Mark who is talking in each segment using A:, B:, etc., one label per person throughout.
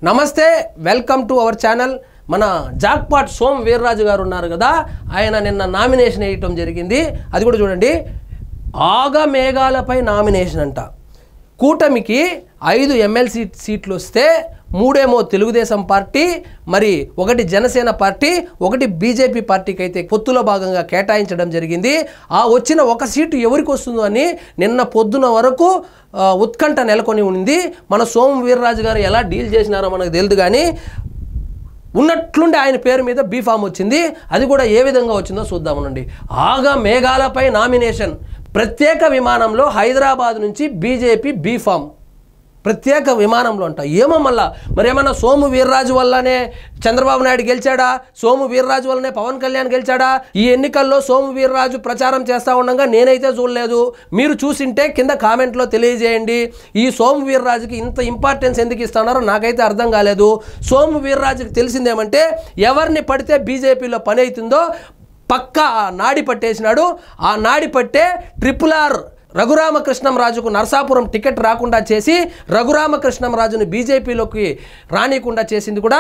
A: నమస్తే, welcome to our channel. మన jackpot soan Veerraju గారు ఉన్నారు కదా, ఆయన నిన్న నామినేషన్ వేయటం జరిగింది. అది కూడా చూడండి, ఆగమేఘాలపై నామినేషన్ అంట. కూటమికి 5 ఎమ్మెల్సీ సీట్లు వస్తే 3 ఏమో తెలుగుదేశం పార్టీ, మరి 1 జనసేన పార్టీ, 1 బీజేపీ పార్టీకి అయితే పొత్తులో భాగంగా కేటాయించడం జరిగింది. ఆ వచ్చిన 1 సీటు ఎవరికి వస్తుందో అని నిన్న పొద్దున వరకు ఉత్కంఠ నెలకొని ఉంది. మన సోమ్ వీర్రాజు గారు ఎలా డీల్ చేసినారో మనకు తెలియదు, కానీ ఉన్నట్లుండి ఆయన పేరు మీద బీఫామ్ వచ్చింది. అది కూడా ఏ విధంగా వచ్చిందో చూద్దామనండి. ఆగమేఘాలపై నామినేషన్, ప్రత్యేక విమానంలో హైదరాబాద్ నుంచి బీజేపీ బీఫామ్, ప్రత్యేక విమానంలో అంట. ఏమో మళ్ళా మరి ఏమన్నా సోము వీర్రాజు వల్లనే చంద్రబాబు నాయుడు గెలిచాడా, సోము వీర్రాజు వల్లనే పవన్ కళ్యాణ్ గెలిచాడా? ఈ ఎన్నికల్లో సోము వీర్రాజు ప్రచారం చేస్తూ ఉండగా నేనైతే చూడలేదు. మీరు చూసింటే కింద కామెంట్లో తెలియజేయండి. ఈ సోము వీర్రాజుకి ఇంత ఇంపార్టెన్స్ ఎందుకు ఇస్తున్నారో నాకైతే అర్థం కాలేదు. సోము వీర్రాజుకి తెలిసిందేమంటే, ఎవరిని పడితే బీజేపీలో పని అవుతుందో పక్కా నాడి పట్టేసినాడు. ఆ నాడి పట్టే RRR రఘురామకృష్ణంరాజుకు నరసాపురం టికెట్ రాకుండా చేసి రఘురామకృష్ణంరాజుని బీజేపీలోకి రానికుండా చేసింది కూడా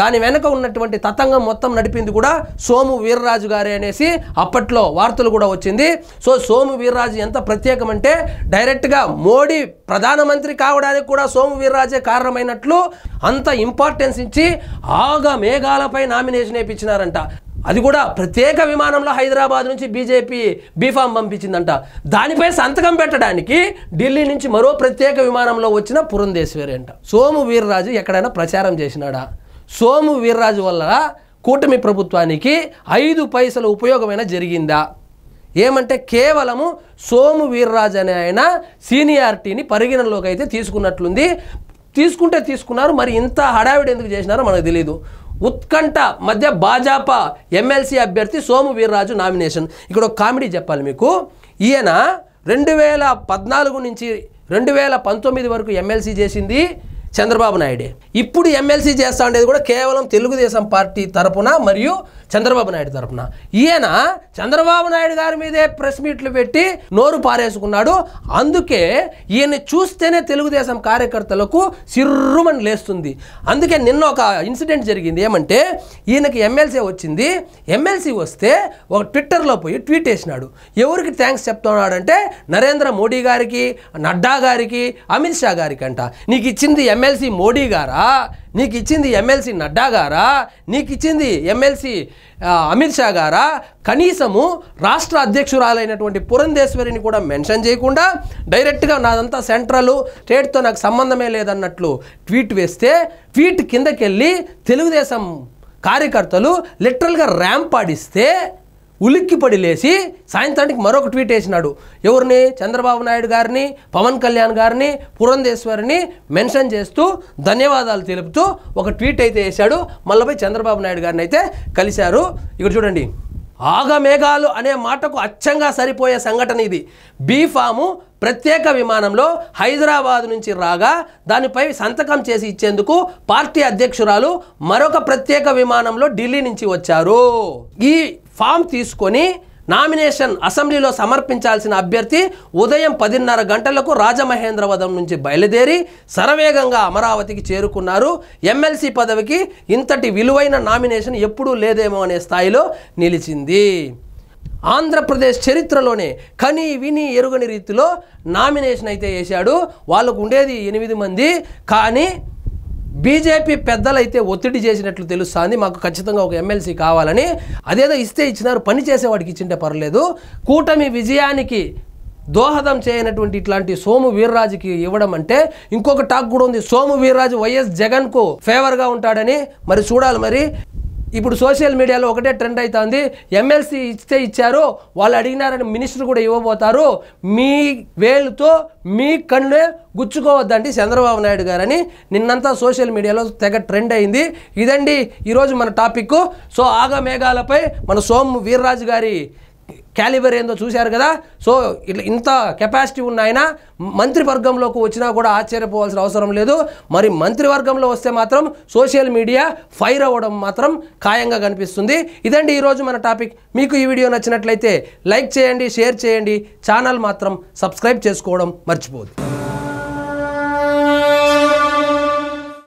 A: దాని వెనక ఉన్నటువంటి తతంగం మొత్తం నడిపింది కూడా సోము వీర్రాజు గారే అనేసి అప్పట్లో వార్తలు కూడా వచ్చింది. సో సోము వీర్రాజు ఎంత ప్రత్యేకమంటే, డైరెక్ట్గా మోడీ ప్రధానమంత్రి కావడానికి కూడా సోము వీర్రాజే కారణమైనట్లు అంత ఇంపార్టెన్స్ ఇచ్చి ఆగమేఘాలపై నామినేషన్ వేయించినారంట. అది కూడా ప్రత్యేక విమానంలో హైదరాబాద్ నుంచి బీజేపీ బీఫామ్ పంపించిందంట. దానిపై సంతకం పెట్టడానికి ఢిల్లీ నుంచి మరో ప్రత్యేక విమానంలో వచ్చిన పురంధేశ్వరి అంట. సోము వీర్రాజు ఎక్కడైనా ప్రచారం చేసినాడా? సోము వీర్రాజు వల్ల కూటమి ప్రభుత్వానికి 5 పైసలు ఉపయోగమైనా జరిగిందా? ఏమంటే కేవలము సోము వీర్రాజు అనే ఆయన సీనియారిటీని పరిగణనలోకి అయితే తీసుకున్నట్లుంది. తీసుకున్నారు, మరి ఇంత హడావిడి ఎందుకు చేసినారో మనకు తెలియదు. ఉత్కంఠ మధ్య భాజపా ఎమ్మెల్సీ అభ్యర్థి సోము వీర్రాజు నామినేషన్. ఇక్కడ ఒక కామెడీ చెప్పాలి మీకు. ఈయన 2014 నుంచి 2019 వరకు ఎమ్మెల్సీ చేసింది చంద్రబాబు నాయుడే. ఇప్పుడు ఎమ్మెల్సీ చేస్తా ఉండేది కూడా కేవలం తెలుగుదేశం పార్టీ తరపున మరియు చంద్రబాబు నాయుడు తరపున. ఈయన చంద్రబాబు నాయుడు గారి మీదే ప్రెస్ మీట్లు పెట్టి నోరు పారేసుకున్నాడు. అందుకే ఈయన్ని చూస్తేనే తెలుగుదేశం కార్యకర్తలకు సిర్రుమని లేస్తుంది. అందుకే నిన్న ఒక ఇన్సిడెంట్ జరిగింది. ఏమంటే, ఈయనకి ఎమ్మెల్సీ వచ్చింది. ఎమ్మెల్సీ వస్తే ఒక ట్విట్టర్లో పోయి ట్వీట్ వేసినాడు. ఎవరికి థ్యాంక్స్ చెప్తున్నాడంటే నరేంద్ర మోడీ గారికి, నడ్డా గారికి, అమిత్ షా గారికి అంట. నీకు ఇచ్చింది ఎమ్మెల్సీ మోడీ గారా? నీకు ఇచ్చింది ఎమ్మెల్సీ నడ్డా గారా? నీకు ఇచ్చింది ఎమ్మెల్సీ అమిత్ షా గారా? కనీసము రాష్ట్ర అధ్యక్షురాలైనటువంటి పురంధేశ్వరిని కూడా మెన్షన్ చేయకుండా డైరెక్ట్గా నాదంతా సెంట్రల్ స్టేట్తో నాకు సంబంధమే లేదన్నట్లు ట్వీట్ వేస్తే, ట్వీట్ కిందకెళ్ళి తెలుగుదేశం కార్యకర్తలు లిటరల్గా ర్యాంప్ ఆడిస్తే ఉలిక్కిపడి లేచి సాయంత్రానికి మరొక ట్వీట్ వేసినాడు. ఎవరిని? చంద్రబాబు నాయుడు గారిని, పవన్ కళ్యాణ్ గారిని, పురంధేశ్వరిని మెన్షన్ చేస్తూ ధన్యవాదాలు తెలుపుతూ ఒక ట్వీట్ అయితే వేశాడు. మళ్ళీ చంద్రబాబు నాయుడు గారిని అయితే కలిశారు. ఇక్కడ చూడండి, ఆగమేఘాలు అనే మాటకు అచ్చంగా సరిపోయే సంఘటన ఇది. బీఫాము ప్రత్యేక విమానంలో హైదరాబాద్ నుంచి రాగా దానిపై సంతకం చేసి ఇచ్చేందుకు పార్టీ అధ్యక్షురాలు మరొక ప్రత్యేక విమానంలో ఢిల్లీ నుంచి వచ్చారు. ఈ ఫామ్ తీసుకొని నామినేషన్ అసెంబ్లీలో సమర్పించాల్సిన అభ్యర్థి ఉదయం 10:30 గంటలకు రాజమహేంద్రవరం నుంచి బయలుదేరి శరవేగంగా అమరావతికి చేరుకున్నారు. ఎమ్మెల్సీ పదవికి ఇంతటి విలువైన నామినేషన్ ఎప్పుడూ లేదేమో అనే స్థాయిలో నిలిచింది. ఆంధ్రప్రదేశ్ చరిత్రలోనే కని విని ఎరుగని రీతిలో నామినేషన్ అయితే వేశాడు. వాళ్ళకు ఉండేది 8 మంది, కానీ బీజేపీ పెద్దలైతే ఒత్తిడి చేసినట్లు తెలుస్తుంది. మాకు ఖచ్చితంగా ఒక ఎమ్మెల్సీ కావాలని. అదేదో ఇస్తే ఇచ్చినారు, పని చేసేవాడికి ఇచ్చింటే పర్లేదు. కూటమి విజయానికి దోహదం చేయనటువంటి ఇట్లాంటి సోము వీర్రాజుకి ఇవ్వడం అంటే, ఇంకొక టాక్ కూడా ఉంది, సోము వీర్రాజు వైఎస్ జగన్కు ఫేవర్గా ఉంటాడని. మరి చూడాలి. మరి ఇప్పుడు సోషల్ మీడియాలో ఒకటే ట్రెండ్ అవుతుంది, ఎమ్మెల్సీ ఇస్తే ఇచ్చారు, వాళ్ళు అడిగినారని మినిస్టర్ కూడా ఇవ్వబోతారు, మీ వేలుతో మీ కళ్ళే గుచ్చుకోవద్దండి చంద్రబాబు నాయుడు గారని నిన్నంతా సోషల్ మీడియాలో తెగ ట్రెండ్ అయింది. ఇదండి ఈరోజు మన టాపిక్. సో ఆగమేఘాలపై మన సోము వీర్రాజు గారి క్యాలిబర్ ఏందో చూశారు కదా. సో ఇట్లా ఇంత కెపాసిటీ ఉన్న ఆయన మంత్రివర్గంలోకి వచ్చినా కూడా ఆశ్చర్యపోవాల్సిన అవసరం లేదు. మరి మంత్రివర్గంలో వస్తే మాత్రం సోషల్ మీడియా ఫైర్ అవ్వడం మాత్రం ఖాయంగా కనిపిస్తుంది. ఇదండి ఈరోజు మన టాపిక్. మీకు ఈ వీడియో నచ్చినట్లయితే లైక్ చేయండి, షేర్ చేయండి, ఛానల్ మాత్రం సబ్స్క్రైబ్ చేసుకోవడం మర్చిపోవద్దు.